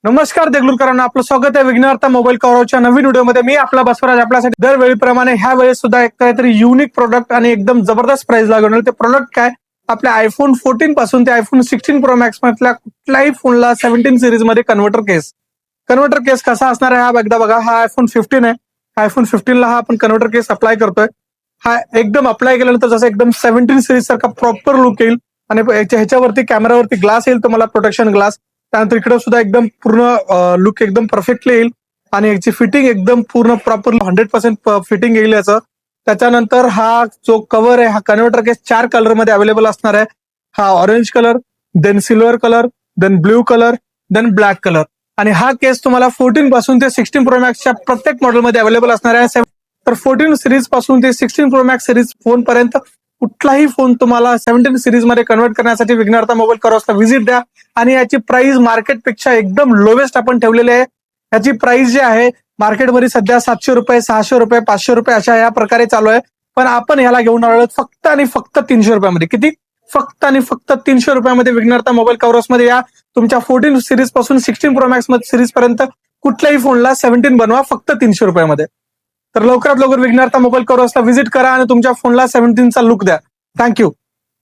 नमस्कार देगलूरकरांना, आपलं स्वागत आहे विघ्नहर्ता मोबाईल कव्हरच्या नवीन व्हिडिओमध्ये. मी आपला बसवराज आपल्यासाठी दरवेळीप्रमाणे ह्या वेळेस सुद्धा एक काहीतरी युनिक प्रोडक्ट आणि एकदम जबरदस्त प्राइस ला घेऊन. ते प्रोडक्ट काय, आपल्या आयफोन 14 पासून ते आयफोन 16 प्रो मॅक्स मधल्या कुठल्याही फोनला 17 सिरीज मध्ये कन्व्हर्टर केस कसा असणार आहे हा एकदा बघा. हा आयफोन 15 आहे. आयफोन 15 ला हा आपण कन्व्हर्टर केस अप्लाय करतोय. हा एकदम अप्लाय केल्यानंतर जसं एकदम 17 सिरीज सारखा प्रॉपर लुक येईल आणि ह्याच्यावरती कॅमेरावरती ग्लास येईल तुम्हाला, प्रोटेक्शन ग्लास. त्यानंतर इकडे सुद्धा एकदम पूर्ण लुक एकदम परफेक्टली येईल आणि याची फिटिंग एकदम पूर्ण प्रॉपर 100% फिटिंग येईल याचं. त्याच्यानंतर हा जो कव्हर आहे हा कन्व्हर्टर केस 4 कलर मध्ये अवेलेबल असणार आहे. हा orange colour, then silver colour, then blue colour, then black colour. आणि हा केस तुम्हाला 14 पासून ते 16 प्रो मॅक्सच्या प्रत्येक मॉडेलमध्ये अवेलेबल असणार आहे. तर 14 सिरीज पासून ते 16 प्रो मॅक्स सिरीज फोन पर्यंत कुठलाही फोन तुम्हाला 17 सिरीज मध्ये कन्वर्ट करण्यासाठी विघ्नहर्ता मोबाईल कव्हर्सला व्हिजिट द्या. आणि याची प्राइस मार्केटपेक्षा एकदम लोवेस्ट आपण ठेवलेली आहे. याची प्राइस जी आहे मार्केटमध्ये सध्या 700 रुपये, 600 रुपये, 500 रुपये अशा या प्रकारे चालू आहे. पण आपण याला घेऊन आलो फक्त आणि फक्त 300 रुपयामध्ये. किती? फक्त आणि फक्त 300 रुपयामध्ये विघ्नहर्ता मोबाईल कव्हर्समध्ये या. तुमच्या 14 सिरीज पासून 16 प्रो मॅक्स सिरीज पर्यंत कुठल्याही फोनला 17 बनवा फक्त 300 रुपयामध्ये. तर लवकरात लवकर विघ्नहर्ता मोबाईल कव्हर्सला व्हिजिट करा आणि तुमच्या फोनला 17 चा लुक द्या. थँक्यू.